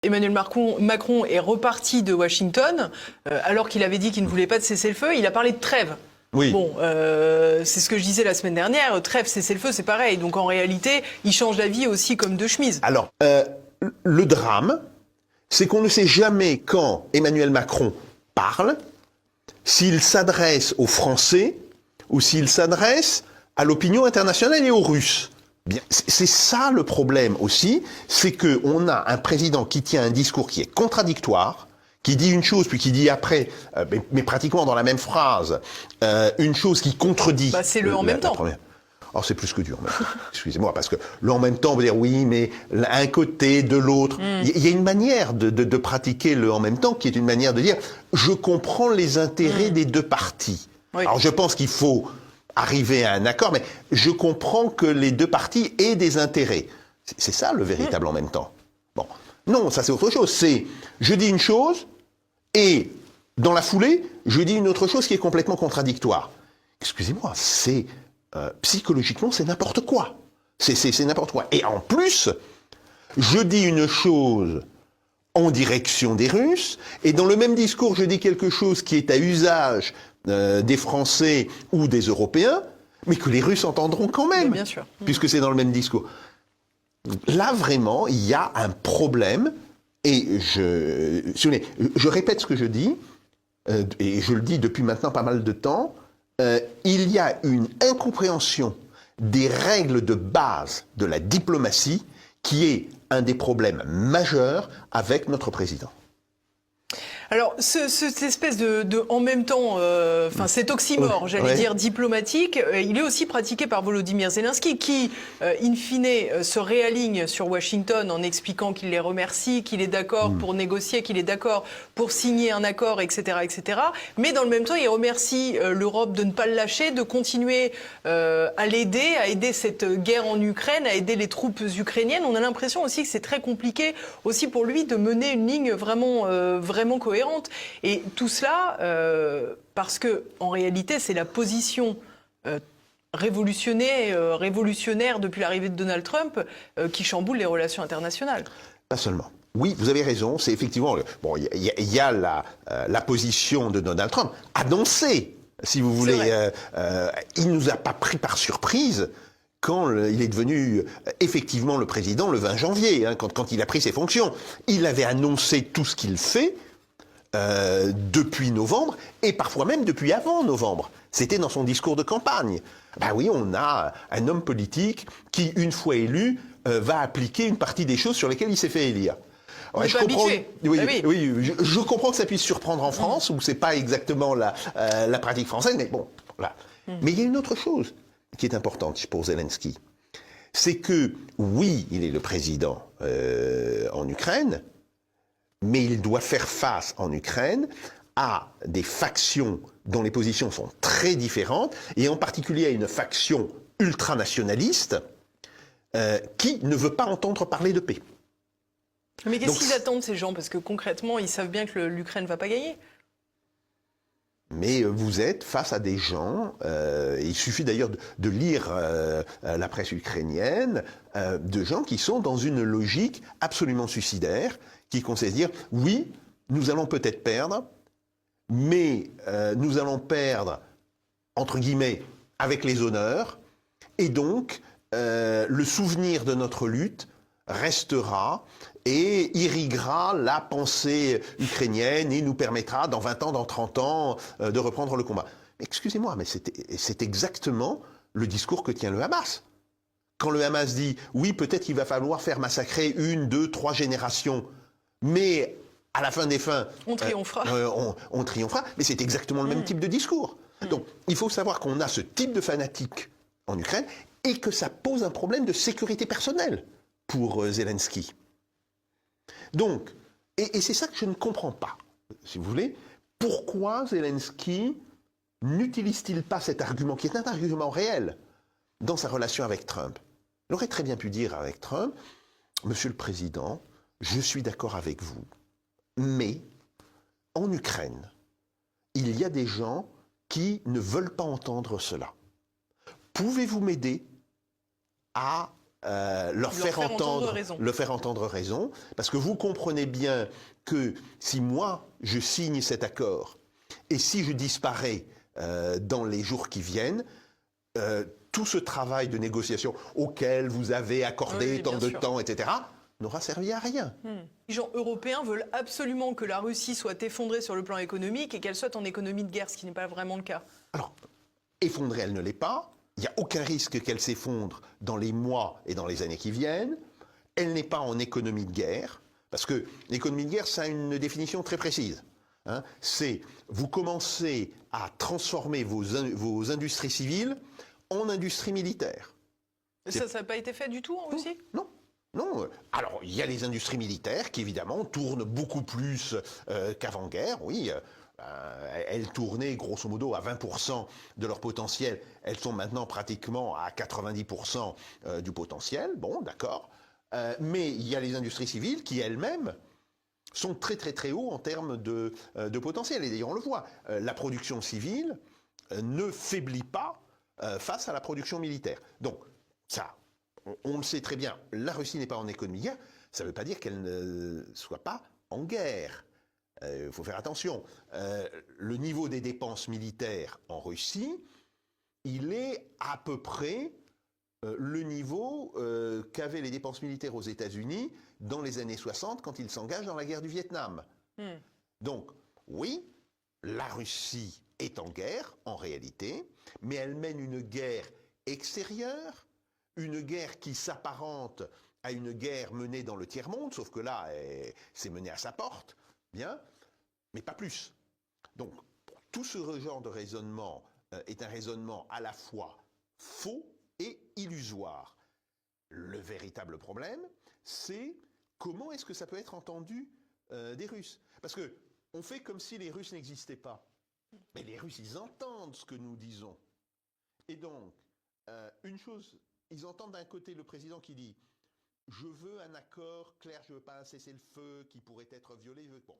Emmanuel Macron est reparti de Washington, alors qu'il avait dit qu'il ne voulait pas de cessez-le-feu. Il a parlé de trêve. Oui. Bon, c'est ce que je disais la semaine dernière. Trêve, cessez-le-feu, c'est pareil. Donc en réalité, il change d'avis aussi comme de chemise. Alors, le drame, c'est qu'on ne sait jamais quand Emmanuel Macron parle, s'il s'adresse aux Français ou s'il s'adresse à l'opinion internationale et aux Russes. Bien, c'est ça le problème aussi, c'est qu'on a un président qui tient un discours qui est contradictoire, qui dit une chose puis qui dit après, mais pratiquement dans la même phrase, une chose qui contredit. Bah, c'est le en même temps. Alors c'est plus que dur, excusez-moi, parce que le en même temps veut dire oui, mais un côté, de l'autre. Il y a une manière de pratiquer le en même temps qui est une manière de dire je comprends les intérêts des deux parties. Oui. Alors je pense qu'il faut arriver à un accord, mais je comprends que les deux parties aient des intérêts. C'est ça le véritable en même temps. Bon, non, ça c'est autre chose. C'est je dis une chose et dans la foulée, je dis une autre chose qui est complètement contradictoire. Excusez-moi, c'est psychologiquement, c'est n'importe quoi. C'est n'importe quoi. Et en plus, je dis une chose en direction des Russes, et dans le même discours, je dis quelque chose qui est à usage des Français ou des Européens, mais que les Russes entendront quand même, bien sûr. Puisque c'est dans le même discours. Là, vraiment, il y a un problème, et je répète ce que je dis, et je le dis depuis maintenant pas mal de temps, il y a une incompréhension des règles de base de la diplomatie qui est un des problèmes majeurs avec notre président. Alors, cette espèce de en même temps, cet oxymore, j'allais dire, diplomatique, il est aussi pratiqué par Volodymyr Zelensky, qui, in fine, se réaligne sur Washington en expliquant qu'il les remercie, qu'il est d'accord pour négocier, qu'il est d'accord pour signer un accord, etc., etc. Mais dans le même temps, il remercie l'Europe de ne pas le lâcher, de continuer à l'aider, à aider cette guerre en Ukraine, à aider les troupes ukrainiennes. On a l'impression aussi que c'est très compliqué aussi pour lui de mener une ligne vraiment cohérente. Et tout cela parce que, en réalité, c'est la position révolutionnaire depuis l'arrivée de Donald Trump qui chamboule les relations internationales. Pas seulement. Oui, vous avez raison. C'est effectivement bon. Il y a la position de Donald Trump annoncée, si vous voulez. Il nous a pas pris par surprise. Quand il est devenu effectivement le président le 20 janvier, quand il a pris ses fonctions, il avait annoncé tout ce qu'il fait depuis novembre, et parfois même depuis avant novembre. C'était dans son discours de campagne. Ben oui, on a un homme politique qui, une fois élu, va appliquer une partie des choses sur lesquelles il s'est fait élire. Ouais, je comprends. Je comprends que ça puisse surprendre en France, où c'est pas exactement la pratique française, mais bon, voilà. Mais il y a une autre chose qui est importante pour Zelensky. C'est que, oui, il est le président en Ukraine, mais il doit faire face en Ukraine à des factions dont les positions sont très différentes, et en particulier à une faction ultranationaliste qui ne veut pas entendre parler de paix. Mais qu'est-ce qu'ils attendent, ces gens? Parce que concrètement, ils savent bien que l'Ukraine ne va pas gagner. Mais vous êtes face à des gens, il suffit d'ailleurs de lire la presse ukrainienne, de gens qui sont dans une logique absolument suicidaire, qui consiste à dire, oui, nous allons peut-être perdre, mais nous allons perdre, entre guillemets, avec les honneurs, et donc le souvenir de notre lutte restera et irriguera la pensée ukrainienne et nous permettra, dans 20 ans, dans 30 ans, de reprendre le combat. Excusez-moi, mais c'est exactement le discours que tient le Hamas. Quand le Hamas dit, oui, peut-être qu'il va falloir faire massacrer 1, 2, 3 générations, mais à la fin des fins, on triomphera. On triomphera, mais c'est exactement le même type de discours. Donc, il faut savoir qu'on a ce type de fanatique en Ukraine et que ça pose un problème de sécurité personnelle pour Zelensky. Donc, et c'est ça que je ne comprends pas, si vous voulez, pourquoi Zelensky n'utilise-t-il pas cet argument, qui est un argument réel, dans sa relation avec Trump? Il aurait très bien pu dire avec Trump, Monsieur le Président, je suis d'accord avec vous, mais en Ukraine, il y a des gens qui ne veulent pas entendre cela. Pouvez-vous m'aider à leur faire entendre raison, parce que vous comprenez bien que si moi je signe cet accord et si je disparais dans les jours qui viennent, tout ce travail de négociation auquel vous avez accordé tant de temps, etc., n'aura servi à rien. Les gens européens veulent absolument que la Russie soit effondrée sur le plan économique et qu'elle soit en économie de guerre, ce qui n'est pas vraiment le cas. Alors, effondrée, elle ne l'est pas. Il n'y a aucun risque qu'elle s'effondre dans les mois et dans les années qui viennent. Elle n'est pas en économie de guerre, parce que l'économie de guerre, ça a une définition très précise. C'est, vous commencez à transformer vos industries civiles en industries militaires. Ça n'a pas été fait du tout en Russie ? Non. Non, alors il y a les industries militaires qui évidemment tournent beaucoup plus qu'avant-guerre, oui. Elles tournaient grosso modo à 20% de leur potentiel. Elles sont maintenant pratiquement à 90% du potentiel. Bon, d'accord. Mais il y a les industries civiles qui elles-mêmes sont très très très hauts en termes de potentiel. Et d'ailleurs on le voit, la production civile ne faiblit pas face à la production militaire. Donc ça, on le sait très bien, la Russie n'est pas en économie de guerre, ça ne veut pas dire qu'elle ne soit pas en guerre. Il faut faire attention. Le niveau des dépenses militaires en Russie, il est à peu près le niveau qu'avaient les dépenses militaires aux États-Unis dans les années 60 quand ils s'engagent dans la guerre du Vietnam. Donc, oui, la Russie est en guerre, en réalité, mais elle mène une guerre extérieure, une guerre qui s'apparente à une guerre menée dans le tiers-monde, sauf que là, c'est mené à sa porte, bien, mais pas plus. Donc, tout ce genre de raisonnement est un raisonnement à la fois faux et illusoire. Le véritable problème, c'est comment est-ce que ça peut être entendu des Russes. Parce que on fait comme si les Russes n'existaient pas. Mais les Russes, ils entendent ce que nous disons. Et donc, une chose, ils entendent d'un côté le président qui dit « Je veux un accord clair, je ne veux pas un cessez-le-feu qui pourrait être violé. » Bon,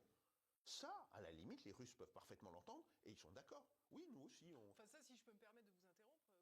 ça, à la limite, les Russes peuvent parfaitement l'entendre et ils sont d'accord. Oui, nous aussi, on... Enfin ça, si je peux me permettre de vous interrompre...